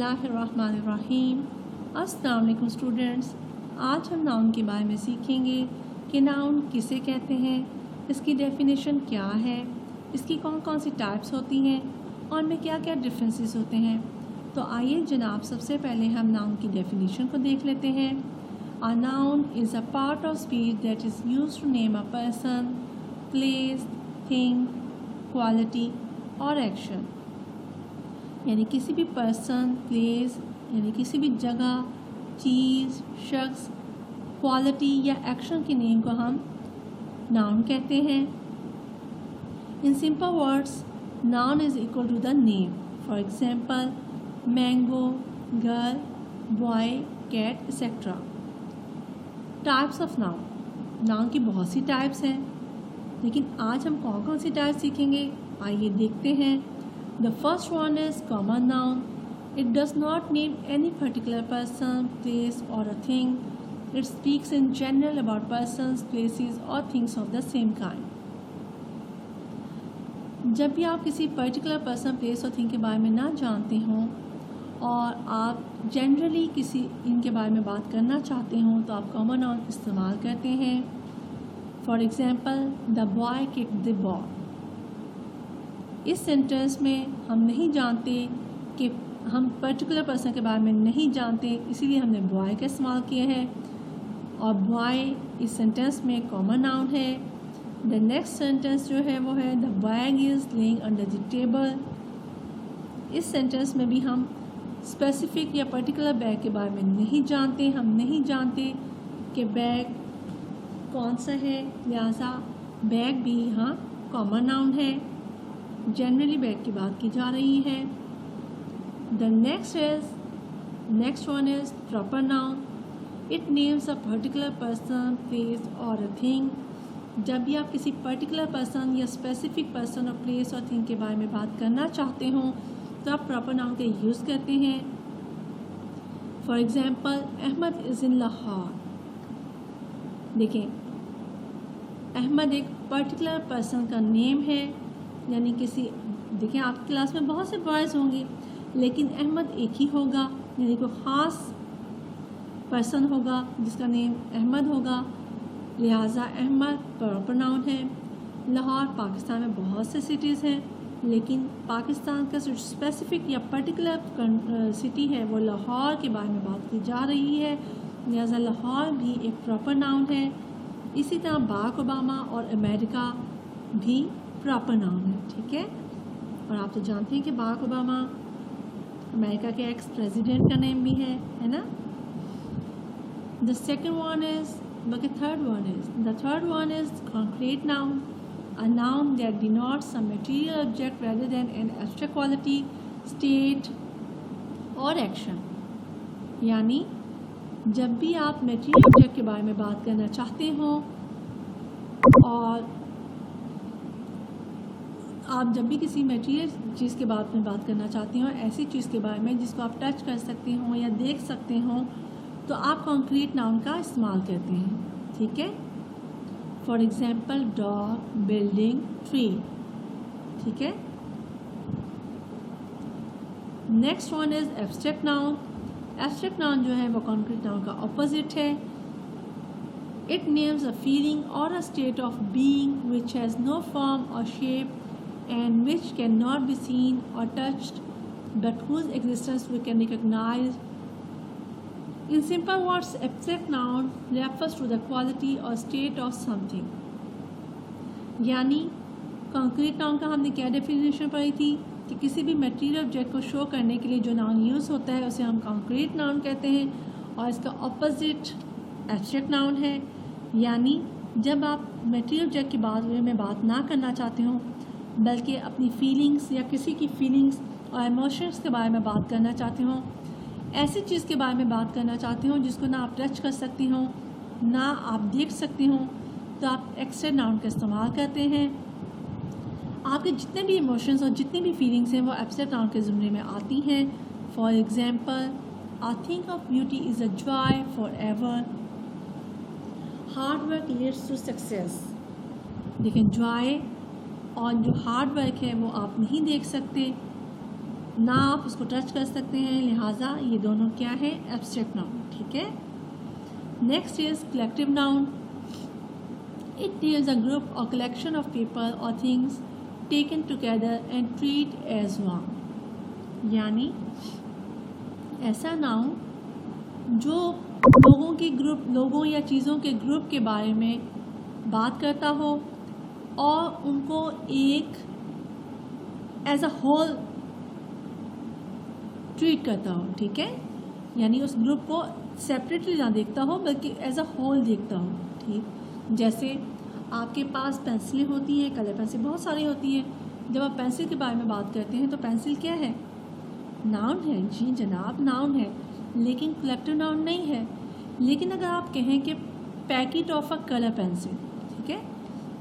बिस्मिल्लाहिर्रहमानिर्रहीम। अस्सलाम वालेकुम स्टूडेंट्स। आज हम नाउन के बारे में सीखेंगे कि नाउन किसे कहते हैं, इसकी डेफिनेशन क्या है, इसकी कौन कौन सी टाइप्स होती हैं और उनमें क्या क्या डिफरेंसेस होते हैं। तो आइए जनाब, सबसे पहले हम नाउन की डेफिनेशन को देख लेते हैं। A noun is a part of speech that is used to name a person, place, thing, quality और एक्शन। यानी किसी भी पर्सन, प्लेस यानी किसी भी जगह, चीज़, शख्स, क्वालिटी या एक्शन के नेम को हम नाउन कहते हैं। In simple words, noun is equal to the name. For example, mango, girl, boy, cat etcetera. Types of noun, noun की बहुत सी टाइप्स हैं, लेकिन आज हम कौन कौन सी टाइप सीखेंगे आइए देखते हैं। The first one is common noun. It does not name any particular person, place or a thing. It speaks in general about persons, places or things of the same kind. जब भी आप किसी particular person, place और thing के बारे में ना जानते हों और आप जनरली किसी इनके बारे में बात करना चाहते हों तो आप कॉमन नाउन इस्तेमाल करते हैं। For example, the boy kicked the ball. इस सेंटेंस में हम नहीं जानते कि हम पर्टिकुलर पर्सन के बारे में नहीं जानते, इसीलिए हमने बॉय का इस्तेमाल किया है और बॉय इस सेंटेंस में कॉमन नाउन है। द नेक्स्ट सेंटेंस जो है वो है the bag is laying under the table. इस सेंटेंस में भी हम स्पेसिफिक या पर्टिकुलर बैग के बारे में नहीं जानते, हम नहीं जानते कि बैग कौन सा है, लिहाजा बैग भी यहाँ कॉमन नाउन है। जनरली बैग की बात की जा रही है। The next one is proper noun. It names a particular person, place और अ थिंग। जब भी आप किसी पर्टिकुलर पर्सन या स्पेसिफिक पर्सन और प्लेस और थिंग के बारे में बात करना चाहते हो तो आप प्रॉपर नाउन का यूज़ करते हैं। For example, Ahmed is in Lahore. देखें, अहमद एक पर्टिकुलर पर्सन का नेम है, यानी किसी, देखें आपकी क्लास में बहुत से बॉयज़ होंगे लेकिन अहमद एक ही होगा, यानी कोई ख़ास पर्सन होगा जिसका नेम अहमद होगा, लिहाजा अहमद प्रॉपर नाउन है। लाहौर, पाकिस्तान में बहुत से सिटीज़ हैं लेकिन पाकिस्तान का जो स्पेसिफिक या पर्टिकुलर सिटी है वो लाहौर के बारे में बात की जा रही है, लिहाजा लाहौर भी एक प्रॉपर नाउन है। इसी तरह बराक ओबामा और अमेरिका भी प्रॉपर नाउन है, ठीक है। और आप तो जानते हैं कि बराक ओबामा अमेरिका के एक्स प्रेसिडेंट का नेम भी है ना। The third one is concrete noun. A noun that denotes a material object rather than an abstract quality, state और एक्शन। यानी जब भी आप मटेरियल ऑब्जेक्ट के बारे में बात करना चाहते हो और आप जब भी किसी मटेरियल चीज़ के बारे में बात करना चाहते हो, ऐसी चीज़ के बारे में जिसको आप टच कर सकते हो या देख सकते हो, तो आप कॉन्क्रीट नाउन का इस्तेमाल करते हैं, ठीक है। For example, dog, building, tree, ठीक है। Next one is abstract noun. Abstract noun जो है वो कॉन्क्रीट नाउन का ऑपोजिट है। इट नेम्स अ फीलिंग और a state of being which has no form और shape and which cannot be seen or touched, but whose existence we can recognize. In simple words, abstract noun refers to the quality or state of something. यानी concrete noun का हमने क्या definition पढ़ी थी कि किसी भी मटेरियल ऑब्जेक्ट को शो करने के लिए जो नाउन यूज़ होता है उसे हम concrete noun कहते हैं और इसका ऑपोजिट abstract noun है। यानी जब आप मटेरियल ऑब्जेक्ट के बारे में बात ना करना चाहते हो बल्कि अपनी फीलिंग्स या किसी की फीलिंग्स और इमोशंस के बारे में बात करना चाहते हो, ऐसी चीज़ के बारे में बात करना चाहते हो जिसको ना आप टच कर सकती हो ना आप देख सकते हो, तो आप एक्स्ट्रा नाउन का इस्तेमाल करते हैं। आपके जितने भी इमोशंस और जितनी भी फीलिंग्स हैं वो एब्स्ट्रैक्ट नाउन के ज़ुमरे में आती हैं। For example, I think of beauty is a joy forever. Hard work leads to success. देखें, जॉय और जो हार्ड वर्क है वो आप नहीं देख सकते, ना आप उसको टच कर सकते हैं, लिहाजा ये दोनों क्या है, एब्स्ट्रैक्ट नाउन, ठीक है। Next is collective noun. It tells a group और कलेक्शन ऑफ पीपल और things taken together and treat as one, यानी ऐसा नाउन जो लोगों के ग्रुप, लोगों या चीज़ों के ग्रुप के बारे में बात करता हो और उनको एक एज अ होल ट्रीट करता हो, ठीक है। यानी उस ग्रुप को सेपरेटली ना देखता हो बल्कि एज अ होल देखता हो, ठीक। जैसे आपके पास पेंसिलें होती हैं, कलर पेंसिल बहुत सारी होती हैं। जब आप पेंसिल के बारे में बात करते हैं तो पेंसिल क्या है, नाउन है, जी जनाब नाउन है, लेकिन कलेक्टिव नाउन नहीं है। लेकिन अगर आप कहें कि packet of a colour pencil, ठीक है,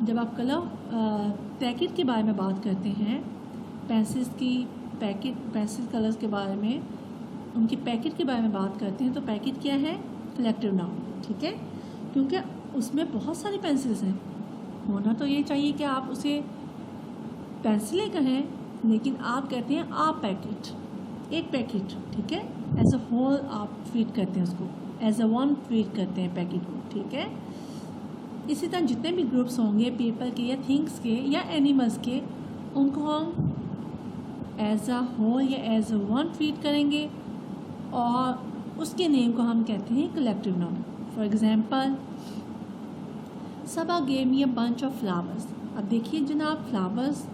जब आप पैकेट के बारे में बात करते हैं, पेंसिल्स की पैकेट, पेंसिल कलर्स के बारे में, उनके पैकेट के बारे में बात करते हैं तो पैकेट क्या है, कलेक्टिव नाउन, ठीक है, क्योंकि उसमें बहुत सारी पेंसिल्स हैं। होना तो ये चाहिए कि आप उसे पेंसिलें कहें, लेकिन आप कहते हैं आ पैकेट, एक पैकेट, ठीक है, एज अ होल आप ट्रीट करते हैं उसको, एज अ वन ट्रीट करते हैं पैकेट को, ठीक है। इसी तरह जितने भी ग्रुप्स होंगे पीपल के या थिंग्स के या एनिमल्स के, उनको हम एज अ होल या एज अ वन ट्रीट करेंगे और उसके नेम को हम कहते हैं collective noun. For example, Saba gave me a bunch of flowers. अब देखिए जनाब, फ्लावर्स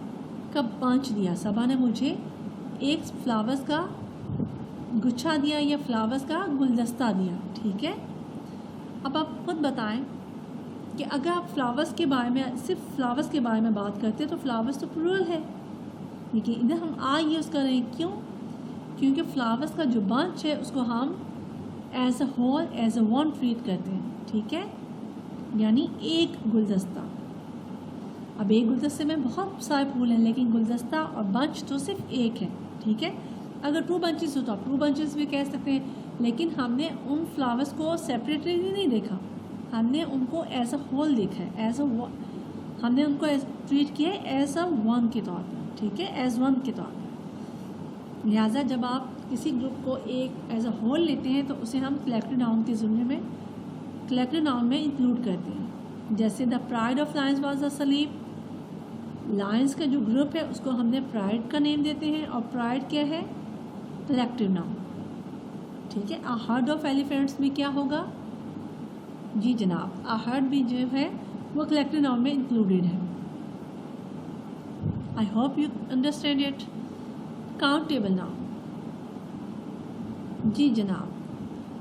का बंच दिया, सबा ने मुझे एक फ्लावर्स का गुच्छा दिया या फ्लावर्स का गुलदस्ता दिया, ठीक है। अब आप खुद बताएं कि अगर आप फ्लावर्स के बारे में, सिर्फ फ्लावर्स के बारे में बात करते हैं तो फ्लावर्स तो प्लूरल है, लेकिन इधर हम आ यूज़ कर रहे हैं, क्यों? क्योंकि फ्लावर्स का जो बंच है उसको हम as a whole, as a one treat करते हैं, ठीक है, यानी एक गुलदस्ता। अब एक गुलदस्ते में बहुत सारे फूल हैं, लेकिन गुलदस्ता और बंच तो सिर्फ एक है, ठीक है। अगर 2 बंचेस हो तो आप 2 बंचेस भी कह सकते हैं, लेकिन हमने उन फ्लावर्स को सेपरेटली नहीं देखा, हमने उनको एज अ होल देखा है, एज अ, हमने उनको ट्रीट किया है एज अ वन के तौर पर, ठीक है, एज वन के तौर पर। लिहाजा जब आप किसी ग्रुप को एक एज अ होल लेते हैं तो उसे हम कलेक्टिव नाउन के ज़ुम्मे में, कलेक्टिव नाउन में इंक्लूड करते हैं। जैसे the pride of Lions was a slip, Lions का जो ग्रुप है उसको हमने प्राइड का नेम देते हैं और प्राइड क्या है, कलेक्टिव नाउन, ठीक है। अ हर्ड ऑफ एलिफेंट्स में क्या होगा, जी जनाब, अ हर्ड भी जो है वो कलेक्टिव नाउन में इंक्लूडेड है। I hope you understand it. Countable noun, जी जनाब,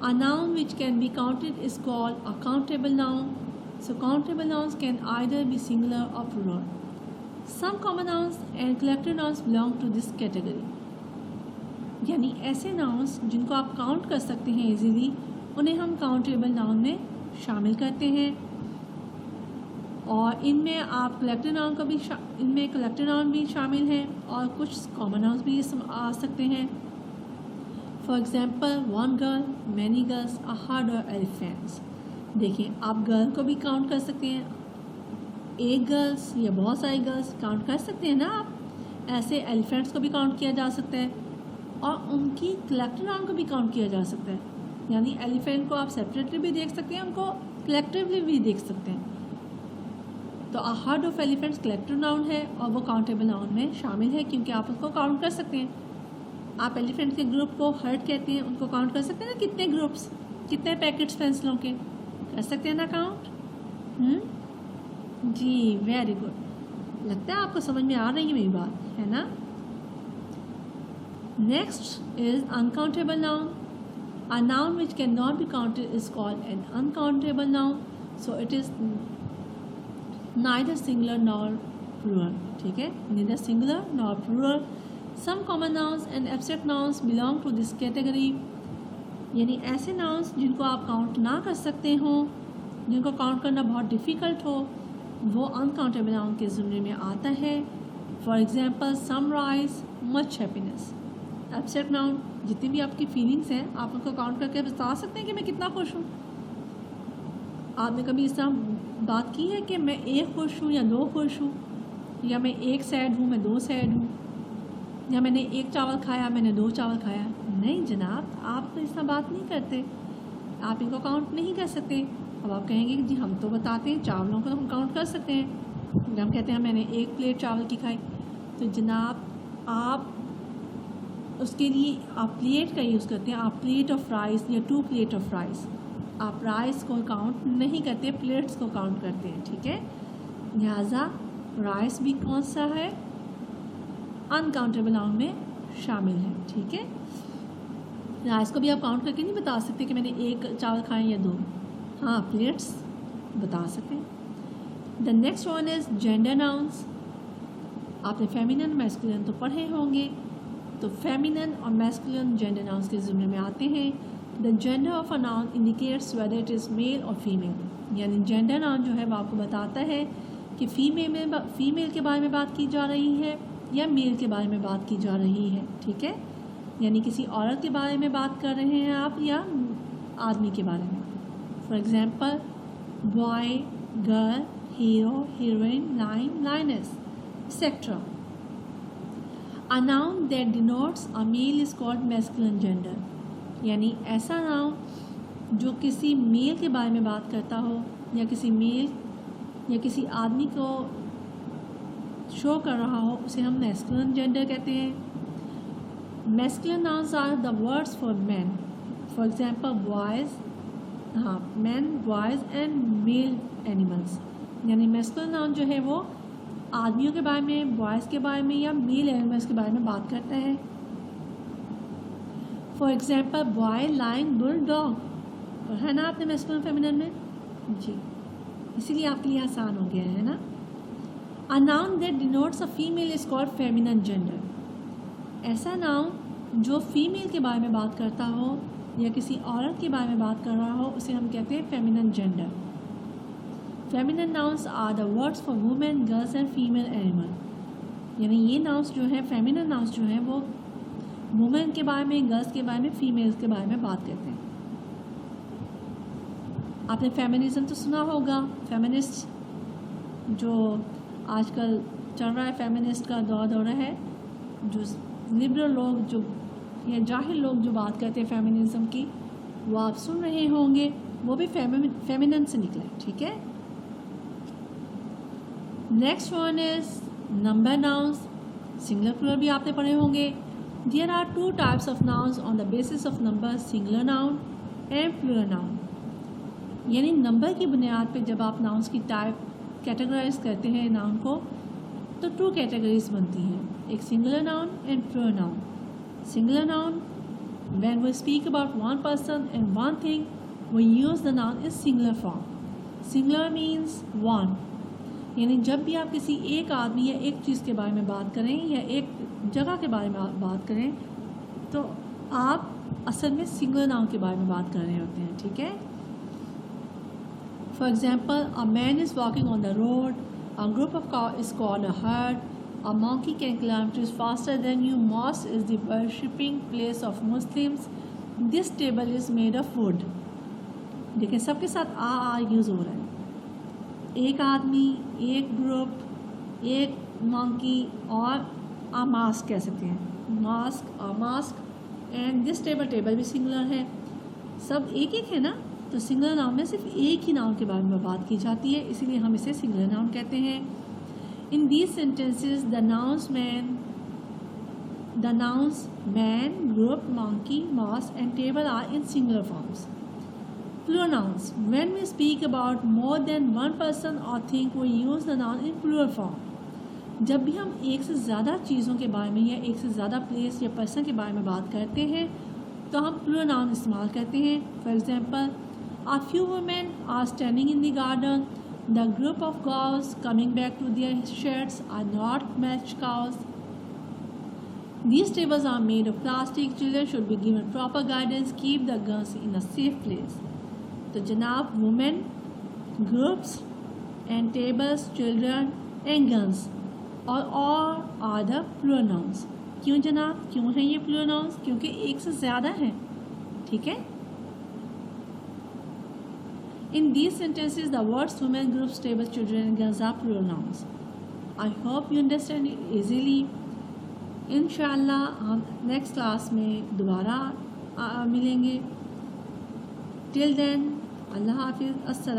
a noun which can be counted is called a countable noun. So countable nouns can either be singular or plural. Some common nouns and collective nouns belong to this category. यानी ऐसे nouns जिनको आप count कर सकते हैं easily, उन्हें हम countable noun में शामिल करते हैं। और इनमें आप कलेक्टिव नाउन का भी इनमें कलेक्टिव नाउन भी शामिल हैं और कुछ कॉमन नाउन्स भी आ सकते हैं। For example, one girl, many girls, a herd और एलिफेंट्स। देखिए, आप गर्ल को भी काउंट कर सकते हैं, एक गर्ल्स या बहुत सारी गर्ल्स काउंट कर सकते हैं ना आप। ऐसे एलिफेंट्स को भी काउंट किया जा सकता है और उनकी कलेक्टिव नाउन को भी काउंट किया जा सकता है। यानी एलिफेंट को आप सेपरेटली भी देख सकते हैं, उनको कलेक्टिवली भी देख सकते हैं। तो a herd of elephants collective noun है और वो काउंटेबल नाउन में शामिल है क्योंकि आप उसको काउंट कर सकते हैं। आप एलिफेंट के ग्रुप को हर्ड कहते हैं, उनको काउंट कर सकते हैं ना, कितने ग्रुप्स, कितने पैकेट्स पेंसिलों के, कर सकते हैं ना काउंट। जी, वेरी गुड, लगता है आपको समझ में आ रही है मेरी बात, है ना। Next is uncountable noun. A noun which can not be counted is called an uncountable noun. So it is neither singular nor plural, ठीक है, neither singular nor plural. Some common nouns and abstract nouns belong to this category. यानी ऐसे nouns जिनको आप count ना कर सकते हो, जिनको काउंट करना बहुत डिफ़िकल्ट हो, वो अनकाउंटेबल नाउन के ज़ुमरे में आता है। For example, some rice, much happiness. Abstract noun, जितनी भी आपकी फीलिंग्स हैं आप उनको काउंट करके बता सकते हैं कि मैं कितना खुश हूँ। आपने कभी इस तरह बात की है कि मैं 1 खुश हूँ या 2 खुश हूँ, या मैं 1 सैड हूँ, मैं 2 सैड हूँ? या मैंने एक चावल खाया, मैंने 2 चावल खाया। नहीं जनाब, आप तो इतना बात नहीं करते, आप इनको काउंट नहीं कर सकते। अब आप कहेंगे कि जी हम तो बताते हैं, चावलों को तो हम काउंट कर सकते हैं। जब हम कहते हैं मैंने 1 प्लेट चावल की खाई, तो जनाब आप उसके लिए आप प्लेट का यूज़ करते हैं। आप प्लेट ऑफ राइस या 2 प्लेट ऑफ राइस, आप राइस को काउंट नहीं करते, प्लेट्स को काउंट करते हैं, ठीक है। लिहाजा राइस भी कौन सा है, अनकाउंटेबल नाउन में शामिल है, ठीक है। राइस को भी आप काउंट करके नहीं बता सकते कि मैंने 1 चावल खाए या 2। हाँ, प्लेट्स बता सकते हैं। The next one is gender nouns. आपने फेमिनिन मैस्कुलिन तो पढ़े होंगे, तो फेमिनिन और मैस्कुलिन जेंडर नाउन्स के ज़िम्मे में आते हैं। The gender of a noun indicates whether it is male और फीमेल। यानी जेंडर नाउन जो है वो आपको बताता है कि फीमेल के बारे में बात की जा रही है या मेल के बारे में बात की जा रही है, ठीक है। यानी किसी औरत के बारे में बात कर रहे हैं आप या आदमी के बारे में। For example boy, girl, hero, heroine, lion, lioness, etcetera. A noun that denotes a male is called masculine gender. यानी ऐसा नाउन जो किसी मेल के बारे में बात करता हो या किसी मेल या किसी आदमी को शो कर रहा हो, उसे हम मैस्कुलिन जेंडर कहते हैं। Masculine nouns are the words for man. For example boys, हाँ, man, boys and male animals. यानी मैस्कुलिन नाउन जो है वो आदमियों के बारे में, बॉयज़ के बारे में या मेल एनिमल्स के बारे में बात करता है। For example boy, lion, bull, dog. पढ़ा है ना आपने मैस्कुलिन फेमिनिन में जी, इसीलिए आपके लिए आसान हो गया है ना। अ noun that denotes a female is called feminine gender. ऐसा नाउन जो फीमेल के बारे में बात करता हो या किसी औरत के बारे में बात कर रहा हो, उसे हम कहते हैं feminine gender. Feminine nouns are the words for women, girls and female animal. यानी ये नाउन्स जो है, फेमिनिन नाउन्स जो हैं, वो वुमेन के बारे में, गर्ल्स के बारे में, फीमेल्स के बारे में बात करते हैं। आपने फेमिनिज्म तो सुना होगा। फेमिनिस्ट जो आजकल चल रहा है, फेमिनिस्ट का दौर है। जो लिबरल लोग जो या जाहिल लोग जो बात करते हैं फेमिनिज्म की, वो आप सुन रहे होंगे, वो भी फेमिनिन से निकले, ठीक है। Next one is number nouns. Singular plural भी आपने पढ़े होंगे। There are 2 types of nouns on the basis of number, singular noun and plural noun. यानी नंबर की बुनियाद पे जब आप नाउन्स की टाइप कैटेगराइज करते हैं नाउन को, तो 2 कैटेगरीज बनती हैं, एक singular noun and plural noun. Singular noun, when we speak about one person and one thing, we use the noun in singular form. Singular means one. यानी जब भी आप किसी एक आदमी या एक चीज़ के बारे में बात करें या एक जगह के बारे में बात करें, तो आप असल में सिंगुलर नाउन के बारे में बात कर रहे होते हैं, ठीक है। For example, a man is walking on the road, a group of cow is called a herd, a monkey can climb trees faster than you, mosque is the worshipping place of Muslims, this table is made of wood। देखिए सबके साथ आ use हो रहा है। एक आदमी, एक group, एक मंकी और आ मास्क कह सकते हैं, mask, a mask and this table, table भी सिंगुलर है। सब एक एक है ना, तो सिंगुलर नाउन में सिर्फ एक ही नाउन के बारे में बात की जाती है, इसीलिए हम इसे सिंगुलर नाउन कहते हैं। In these sentences, the nouns man, group, monkey, mouse, and table are in singular forms. Plural nouns. When we speak about more than one person or thing, we use the noun in plural form. जब भी हम एक से ज़्यादा चीज़ों के बारे में या एक से ज़्यादा प्लेस या पर्सन के बारे में बात करते हैं, तो हम plural noun इस्तेमाल करते हैं। For example, a few women are standing in the garden. The group of cows coming back to their sheds are not matched cows. These tables are made of plastic. Children should be given proper guidance. Keep the guns in a safe place. तो जनाब, women, groups and tables, children and guns all are the plural nouns. क्यों जनाब, क्यों हैं ये plural nouns? क्योंकि एक से ज़्यादा हैं, ठीक है। In these sentences, the words women, groups, tables, children, and guns are plural nouns. I hope you understand it easily. इंशाअल्लाह हम नेक्स्ट क्लास में दोबारा मिलेंगे। टिल देन अल्लाह हाफिज़, अस्सलाम।